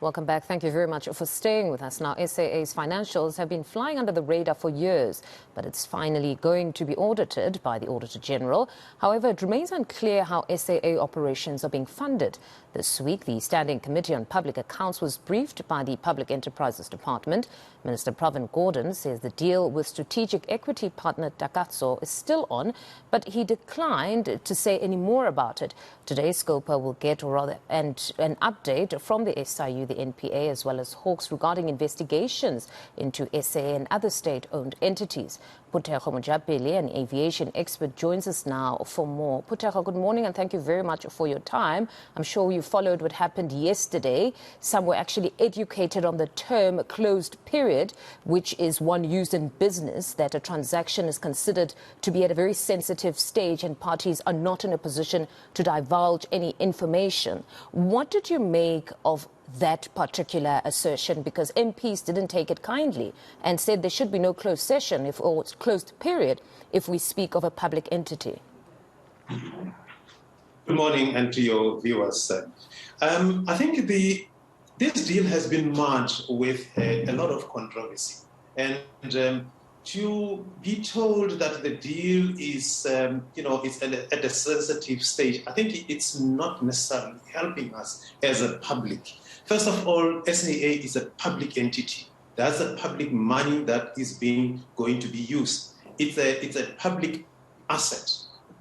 Welcome back. Thank you very much for staying with us. Now, SAA's financials have been flying under the radar for years, but it's finally going to be audited by the Auditor-General. However, it remains unclear how SAA operations are being funded. This week, the Standing Committee on Public Accounts was briefed by the Public Enterprises Department. Minister Pravin Gordhan says the deal with strategic equity partner Takatso is still on, but he declined to say any more about it. Today, Scopa will get, or rather, an update from the SIU, the NPA, as well as Hawks regarding investigations into SAA and other state-owned entities. Phuthego Mojapele, an aviation expert, joins us now for more. Phuthego, good morning and thank you very much for your time. I'm sure you followed what happened yesterday. Some were actually educated on the term closed period, which is one used in business, that a transaction is considered to be at a very sensitive stage and parties are not in a position to divulge any information. What did you make of that particular assertion? Because MPs didn't take it kindly and said there should be no closed session or closed period if we speak of a public entity. Good morning, and to your viewers. I think this deal has been marred with a lot of controversy, and to be told that the deal is, it's at a sensitive stage, I think it's not necessarily helping us as a public. First of all, SAA is a public entity. That's a public money that is going to be used. It's a public asset.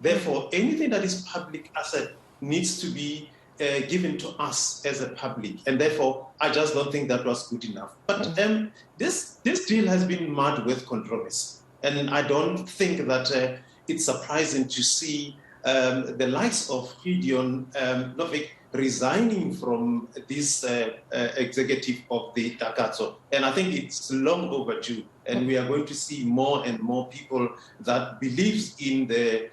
Therefore, anything that is public asset needs to be given to us as a public. And therefore, I just don't think that was good enough. But this deal has been marred with controversy. And I don't think that it's surprising to see the likes of Gideon Novik resigning from this executive of the Takatso. And I think it's long overdue. And we are going to see more and more people that believes in the,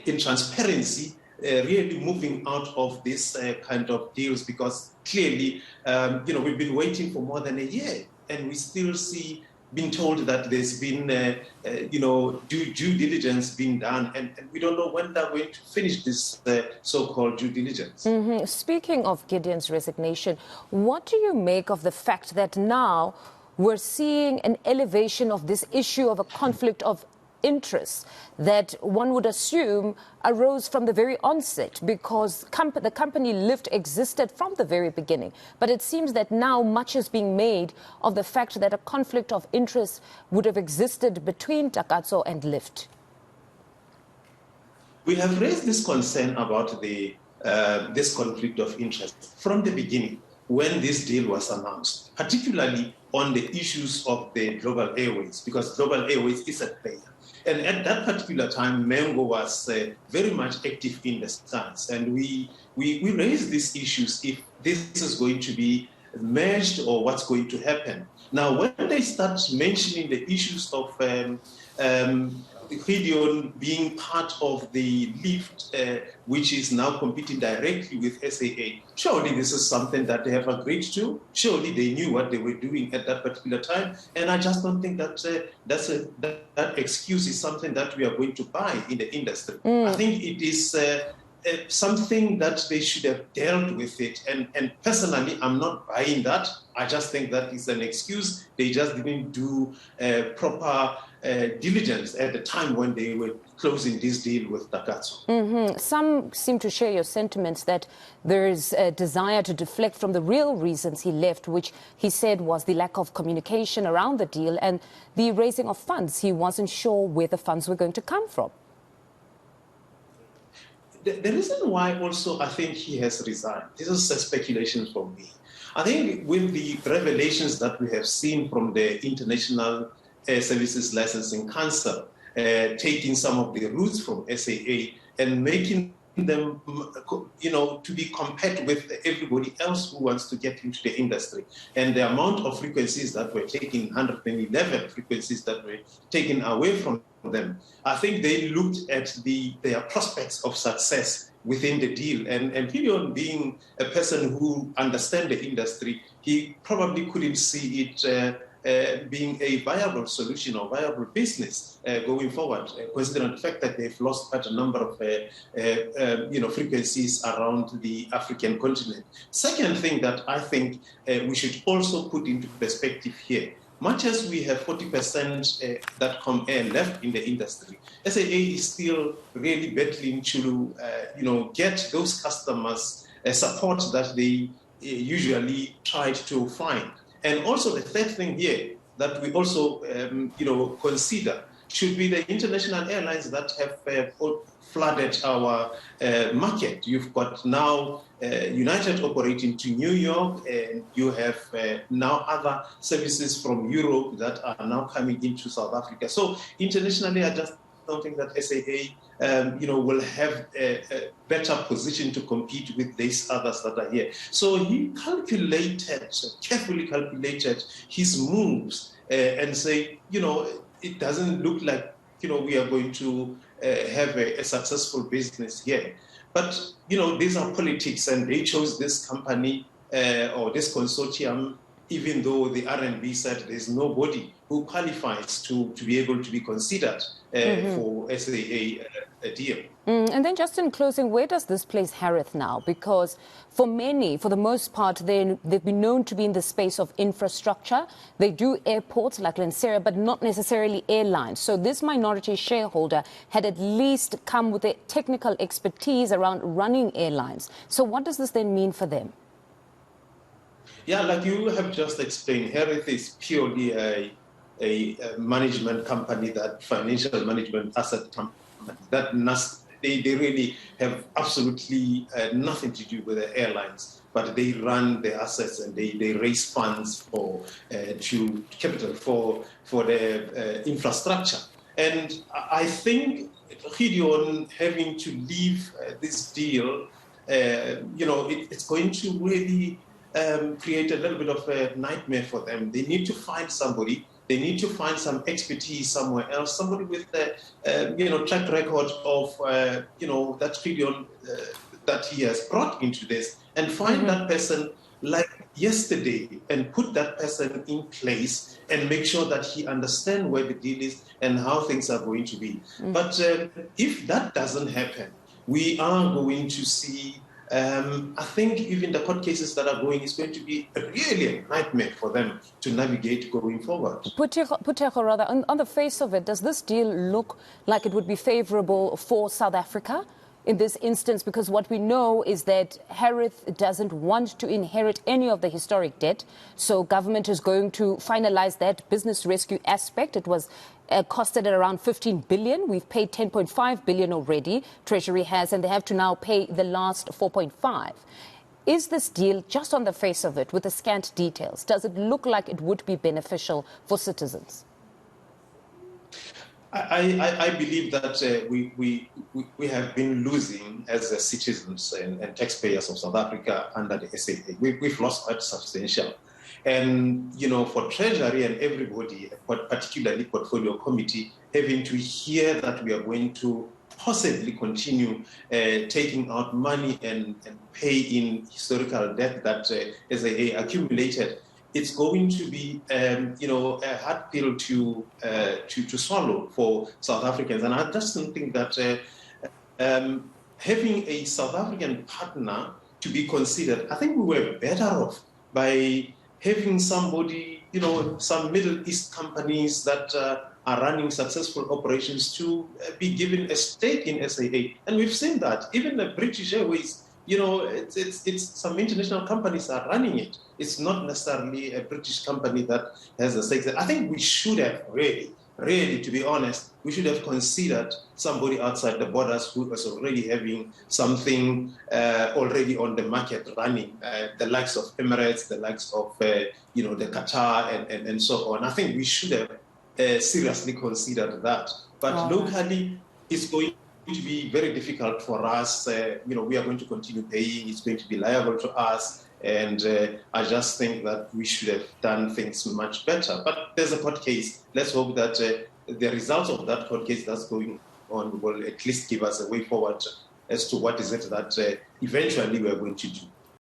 in transparency, really moving out of this kind of deals, because clearly, we've been waiting for more than a year, and we still see being told that there's been, due diligence being done, and we don't know when they're going to finish this so-called due diligence. Speaking of Gideon's resignation, what do you make of the fact that now we're seeing an elevation of this issue of a conflict of interests that one would assume arose from the very onset, because the company existed from the very beginning. But it seems that now much is being made of the fact that a conflict of interest would have existed between Takatso and Lyft. We have raised this concern about this conflict of interest from the beginning when this deal was announced, particularly on the issues of the Global Airways, because Global Airways is a player. And at that particular time, Mengo was very much active in the stance. And we raised these issues, if this is going to be merged or what's going to happen. Now, when they start mentioning the issues of Gideon being part of the Lyft, which is now competing directly with SAA, surely this is something that they have agreed to. Surely they knew what they were doing at that particular time. And I just don't think that that excuse is something that we are going to buy in the industry. I think it is something that they should have dealt with it. And personally, I'm not buying that. I just think that is an excuse. They just didn't do proper diligence at the time when they were closing this deal with Takatso. Some seem to share your sentiments that there is a desire to deflect from the real reasons he left, which he said was the lack of communication around the deal and the raising of funds. He wasn't sure where the funds were going to come from. The reason why also I think he has resigned, this is a speculation from me. I think with the revelations that we have seen from the International Air Services Licensing Council, taking some of the routes from SAA and making them, to be compared with everybody else who wants to get into the industry. And the amount of frequencies that were taken, 111 frequencies that were taken away from them, I think they looked at their prospects of success within the deal. And Gideon, being a person who understands the industry, he probably couldn't see it being a viable solution or viable business going forward, considering the fact that they've lost quite a number of frequencies around the African continent. Second thing that I think we should also put into perspective here, much as we have 40% that come air left in the industry, SAA is still really battling to, get those customers support that they usually tried to find. And also the third thing here that we also, consider should be the international airlines that have flooded our market. You've got now United operating to New York, and you have now other services from Europe that are now coming into South Africa. So internationally, I just don't think that SAA, will have a better position to compete with these others that are here. So he carefully calculated his moves and say, it doesn't look like, we are going to have a successful business here. But, these are politics, and they chose this company or this consortium, even though the R&B said there's nobody who qualifies to be able to be considered for SAA a deal. And then just in closing, where does this place Harith now? Because for many, for the most part, they've been known to be in the space of infrastructure. They do airports like Lanseria, but not necessarily airlines. So this minority shareholder had at least come with a technical expertise around running airlines. So what does this then mean for them? Yeah, like you have just explained, Harith is purely a management company, that financial management asset company. That they really have absolutely nothing to do with the airlines, but they run the assets and they raise funds for capital for the infrastructure. And I think Gideon having to leave this deal, it's going to really create a little bit of a nightmare for them. They need to find somebody. They need to find some expertise somewhere else, somebody with the, track record of, that Gideon that he has brought into this, and find that person like yesterday and put that person in place and make sure that he understands where the deal is and how things are going to be. But if that doesn't happen, we are going to see I think even the court cases that are going is going to be really a nightmare for them to navigate going forward. Phuthego, rather, on the face of it, does this deal look like it would be favourable for South Africa in this instance? Because what we know is that Harith doesn't want to inherit any of the historic debt. So government is going to finalise that business rescue aspect. It was costed at around 15 billion. We've paid 10.5 billion already, Treasury has, and they have to now pay the last 4.5. Is this deal, just on the face of it, with the scant details, does it look like it would be beneficial for citizens? I believe that we have been losing as citizens and taxpayers of South Africa under the SAA. We've lost quite substantial. And, for Treasury and everybody, particularly Portfolio Committee, having to hear that we are going to possibly continue taking out money and pay in historical debt that SAA accumulated, it's going to be, a hard pill to swallow for South Africans. And I just don't think that having a South African partner to be considered, I think we were better off by having somebody, some Middle East companies that are running successful operations to be given a stake in SAA. And we've seen that. Even the British Airways, it's some international companies are running it. It's not necessarily a British company that has a stake. I think we should have really, to be honest, we should have considered somebody outside the borders who was already having something already on the market running, the likes of Emirates, the likes of, the Qatar and so on. I think we should have seriously considered that. But locally, it's going to be very difficult for us. We are going to continue paying. It's going to be liable to us. And I just think that we should have done things much better. But there's a court case. Let's hope that the results of that court case that's going on will at least give us a way forward as to what is it that eventually we are going to do.